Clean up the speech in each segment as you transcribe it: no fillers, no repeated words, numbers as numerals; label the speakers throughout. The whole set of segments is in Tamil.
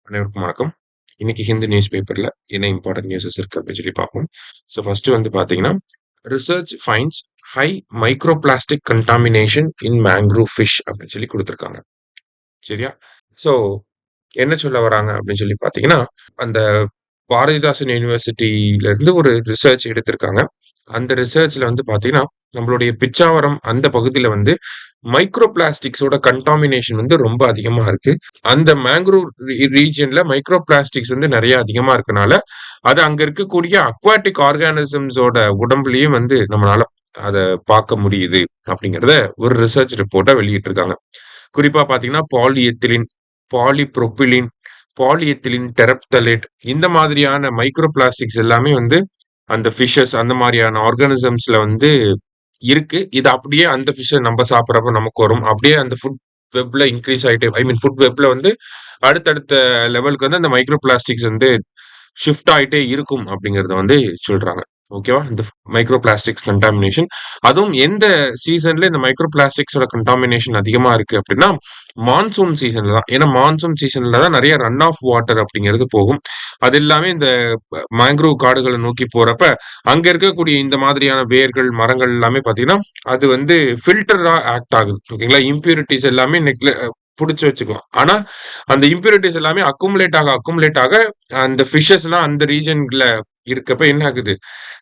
Speaker 1: அனைவருக்கும் வணக்கம். இன்னைக்கு ஹிந்து நியூஸ் பேப்பர்ல என்ன இம்பார்ட்டன்ட் நியூஸஸ் இருக்கு அப்படின்னு சொல்லி பார்ப்போம். ஸோ ஃபர்ஸ்ட் வந்து பார்த்தீங்கன்னா, research finds high micro plastic contamination in mangrove fish அப்படின்னு சொல்லி கொடுத்துருக்காங்க. சரியா? ஸோ என்ன சொல்ல வராங்க அப்படின்னு சொல்லி பார்த்தீங்கன்னா, அந்த பாரதிதாசன் யூனிவர்சிட்டியில இருந்து ஒரு ரிசர்ச் எடுத்திருக்காங்க. அந்த ரிசர்ச்ல வந்து பார்த்தீங்கன்னா, நம்மளுடைய பிச்சாவரம் அந்த பகுதியில வந்து மைக்ரோ பிளாஸ்டிக்ஸோட கண்டாமினேஷன் வந்து ரொம்ப அதிகமா இருக்கு. அந்த மேங்க்ரூவ் ரீஜியன்ல மைக்ரோ பிளாஸ்டிக்ஸ் வந்து நிறைய அதிகமா இருக்கனால, அது அங்க இருக்கக்கூடிய அக்வாட்டிக் ஆர்கானிசம்ஸோட உடம்புலயும் வந்து நம்மளால அத பார்க்க முடியுது அப்படிங்கிறத ஒரு ரிசர்ச் ரிப்போர்ட்டா வெளியிட்டிருக்காங்க. குறிப்பா பார்த்தீங்கன்னா, பாலிஎத்திலின், பாலிப்ரோபிலின், பாலிஎத்திலின் டெரப்தலேட் இந்த மாதிரியான மைக்ரோ பிளாஸ்டிக்ஸ் எல்லாமே வந்து அந்த ஃபிஷஸ் அந்த மாதிரியான ஆர்கானிசம்ஸ்ல வந்து இருக்கு. இது அப்படியே அந்த ஃபிஷ்ஷ நம்ம சாப்பிடுறப்ப நமக்கு வரும். அப்படியே அந்த ஃபுட் வெப்ல இன்கிரீஸ் ஆயிட்டே ஃபுட் வெப்ல வந்து அடுத்தடுத்த லெவலுக்கு வந்து அந்த மைக்ரோ பிளாஸ்டிக்ஸ் வந்து ஷிஃப்ட் ஆயிட்டே இருக்கும் அப்படிங்கிறத வந்து சொல்றாங்க. ஓகேவா? இந்த மைக்ரோ பிளாஸ்டிக்ஸ் கண்டாமினேஷன். அதுவும் எந்த சீசன்ல இந்த மைக்ரோ பிளாஸ்டிக்ஸோட கண்டாமினேஷன் அதிகமா இருக்கு அப்படின்னா, மான்சூன் சீசன்ல தான். ஏன்னா மான்சூன் சீசன்ல தான் நிறைய ரன் ஆஃப் வாட்டர் அப்படிங்கிறது போகும். அது எல்லாமே இந்த மேங்க்ரோவ் காடுகள நோக்கி போறப்ப, அங்க இருக்கக்கூடிய இந்த மாதிரியான வேர்கள், மரங்கள் எல்லாமே பார்த்தீங்கன்னா, அது வந்து ஃபில்டரா ஆக்ட் ஆகுது. ஓகேங்களா? இம்பியூரிட்டீஸ் எல்லாமே புடிச்சு வச்சுக்கும். ஆனா, அந்த இம்பியூரிட்டீஸ் எல்லாமே அக்குமுலேட் ஆக அந்த ஃபிஷஸ்லாம் அந்த ரீஜன்ல இருக்கப்ப என்ன ஆகுது?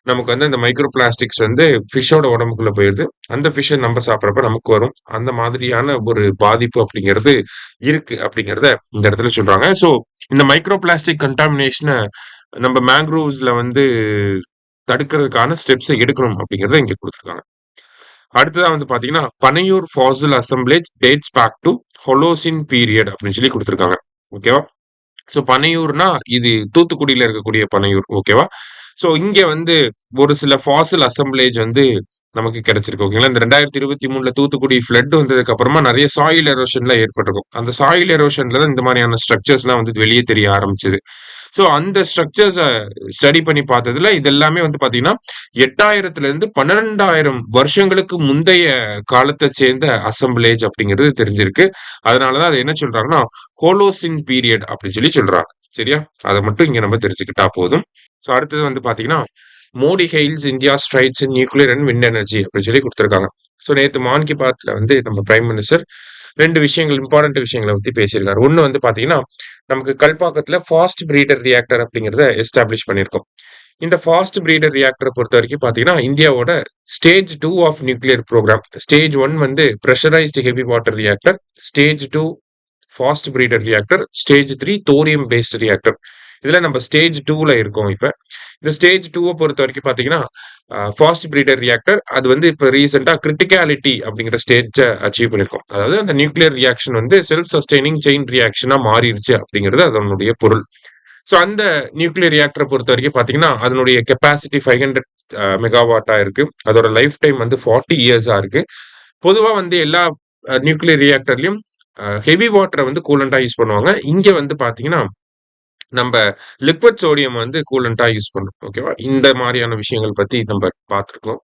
Speaker 1: நமக்கு வந்து அந்த மைக்ரோ பிளாஸ்டிக்ஸ் வந்து ஃபிஷ்ஷோட உடம்புக்குள்ள போயிருது. அந்த ஃபிஷ்ஷ நம்ம சாப்பிடுறப்ப நமக்கு வரும். அந்த மாதிரியான ஒரு பாதிப்பு அப்படிங்கிறது இருக்கு அப்படிங்கிறத இந்த இடத்துல சொல்றாங்க. ஸோ இந்த மைக்ரோ பிளாஸ்டிக் கண்டாமினேஷன நம்ம மேங்க்ரோவ்ஸ்ல வந்து தடுக்கிறதுக்கான ஸ்டெப்ஸ எடுக்கணும் அப்படிங்கிறத இங்க குடுத்துருக்காங்க. அடுத்ததா வந்து பாத்தீங்கன்னா, Panaiyur fossil assemblage dates back to Holocene period அப்படின்னு சொல்லி குடுத்துருக்காங்க. ஓகேவா? ஸோ பனையூர்னா இது தூத்துக்குடியில இருக்கக்கூடிய பனையூர். ஓகேவா? ஸோ இங்க வந்து ஒரு சில ஃபாசில் அசெம்பிளேஜ் வந்து நமக்கு கிடைச்சிருக்கு. ஓகேங்களா? இந்த 2023ல தூத்துக்குடி ஃப்ளட் வந்ததுக்கு அப்புறமா நிறைய சாயில் எரோஷன்லாம் ஏற்பட்டிருக்கும். அந்த சாயில் எரோஷன்ல தான் இந்த மாதிரியான ஸ்ட்ரக்சர்ஸ்லாம் வந்து வெளியே தெரிய ஆரம்பிச்சது. ஸோ அந்த ஸ்ட்ரக்சர்ஸ ஸ்டடி பண்ணி பார்த்ததுல இது எல்லாமே வந்து பாத்தீங்கன்னா, 8000ல இருந்து 12,000 வருஷங்களுக்கு முந்தைய காலத்த சேர்ந்த அசெம்பிளேஜ் அப்படிங்கிறது தெரிஞ்சிருக்கு. அதனால தான் அத என்ன சொல்றாங்கன்னா, ஹோலோசின் பீரியட் அப்படின்னு சொல்லி சொல்றாங்க. சரியா? அத மட்டும் இங்க நம்ம தெரிஞ்சுக்கிட்டா போதும். ஸோ அடுத்தது வந்து பாத்தீங்கன்னா, Modi hails India straights in nuclear and wind energy அப்படின்னு சொல்லி குடுத்திருக்காங்க. ஸோ நேத்து மான் கி பாத்ல வந்து நம்ம பிரைம் மினிஸ்டர் 2 விஷயங்கள் இம்பார்ட்டன்ட் விஷயங்கள பத்தி பேசியிருக்காரு. ஒண்ணு வந்து பாத்தீங்கன்னா, நமக்கு கல்பாக்கத்துல ஃபாஸ்ட் பிரீடர் ரியாக்டர் அப்படிங்கிறத எஸ்டாப்ளிஷ் பண்ணியிருக்கோம். இந்த ஃபாஸ்ட் பிரீடர் ரியாக்டர பொறுத்தவரைக்கும் பாத்தீங்கன்னா, இந்தியாவோட stage 2 of nuclear programme. Stage 1 வந்து pressurised heavy water reactor. Stage 2 fast breeder reactor. Stage 3 thorium based reactor. இதுல நம்ம ஸ்டேஜ் 2ல இருக்கோம் இப்ப. இந்த ஸ்டேஜ் 2 பொறுத்தவரைக்கும் பாத்தீங்கன்னா, ஃபாஸ்ட் பிரீடர் ரியாக்டர் அது வந்து இப்ப ரீசென்ட்டா கிரிட்டிகாலிட்டி அப்படிங்கிற ஸ்டேஜ அச்சீவ் பண்ணியிருக்கோம். அதாவது அந்த நியூக்ளியர் ரியாக்ஷன் வந்து செல்ஃப் சஸ்டெய்னிங் செயின் ரியாக்ஷனா மாறிருச்சு அப்படிங்கிறது அதனுடைய பொருள். ஸோ அந்த நியூக்ளியர் ரியாக்டர பொறுத்தவரைக்கும் பாத்தீங்கன்னா, அதனுடைய கெப்பாசிட்டி 500 மெகாவாட்டா இருக்கு. அதோட லைஃப் டைம் வந்து 40 இயர்ஸா இருக்கு. பொதுவா வந்து எல்லா நியூக்ளியர் ரியாக்டர்லயும் ஹெவி வாட்டர வந்து கூலண்டா யூஸ் பண்ணுவாங்க. இங்க வந்து பாத்தீங்கன்னா, நம்ப லிக்விட் சோடியம் வந்து கூலண்டா யூஸ் பண்றோம். ஓகேவா? இந்த மாரியான விஷயங்கள் பத்தி நம்ம பார்த்திருக்கோம்.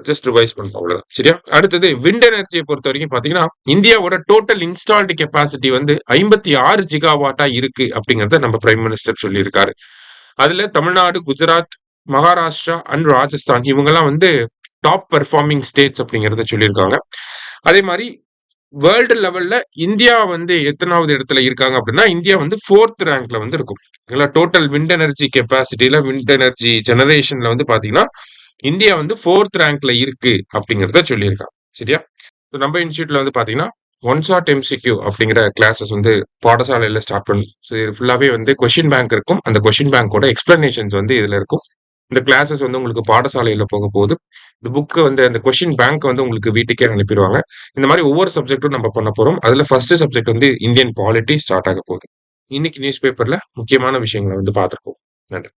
Speaker 1: ஜஸ்ட் ரிவைஸ் பண்றோம் அவ்வளவுதான். சரியா? அடுத்தது விண்ட் எனர்ஜிய பொறுத்தவரைக்கும் பாத்தீங்கன்னா, இந்தியாவோட டோட்டல் இன்ஸ்டால்டு கெப்பாசிட்டி வந்து 56 ஜிகாவாட்டா இருக்கு அப்படிங்கிறத நம்ம பிரைம் மினிஸ்டர் சொல்லியிருக்காரு. அதுல தமிழ்நாடு, குஜராத், மகாராஷ்டிரா அண்ட் ராஜஸ்தான் இவங்கலாம் வந்து டாப் பெர்ஃபார்மிங் ஸ்டேட்ஸ் அப்படிங்கிறத சொல்லியிருக்காங்க. அதே மாரி வேர்ல்டு லெவல்ல இந்தியா வந்து எத்தனாவது இடத்துல இருக்காங்க அப்படின்னா, இந்தியா வந்து 4த் ரேங்க்ல வந்து இருக்கும். டோட்டல் விண்ட் எனர்ஜி கெப்பாசிட்டில, விண்ட் எனர்ஜி ஜெனரேஷன்ல வந்து பாத்தீங்கன்னா, இந்தியா வந்து 4த் ரேங்க்ல இருக்கு அப்படிங்கிறத சொல்லியிருக்காங்க. சரியா? நம்ம இன்ஸ்டியூட்ல வந்து பாத்தீங்கன்னா, ஒன் ஷாட் எம்சிக்யூ அப்படிங்கிற கிளாஸஸ் வந்து பாடசாலையில ஸ்டார்ட் பண்ணும். ஸோ இது ஃபுல்லாவே வந்து கொஸ்டின் பேங்க் இருக்கும். அந்த கொஸ்டின் பேங்கோட எக்ஸ்பிளனேஷன்ஸ் வந்து இதுல இருக்கும். இந்த கிளாஸஸ் வந்து உங்களுக்கு பாடசாலையில போக போகுது. இந்த புக் வந்து அந்த கொஸ்டின் பேங்க் வந்து உங்களுக்கு வீட்டுக்கே அனுப்பிடுவாங்க. இந்த மாதிரி ஒவ்வொரு சப்ஜெக்ட்டும் நம்ம பண்ண போறோம். அதுல ஃபர்ஸ்ட் சப்ஜெக்ட் வந்து இந்தியன் பாலிட்டி ஸ்டார்ட் ஆக போகுது. இன்னைக்கு நியூஸ் பேப்பர்ல முக்கியமான விஷயங்களை வந்து பார்த்திருக்கோம். நன்றி.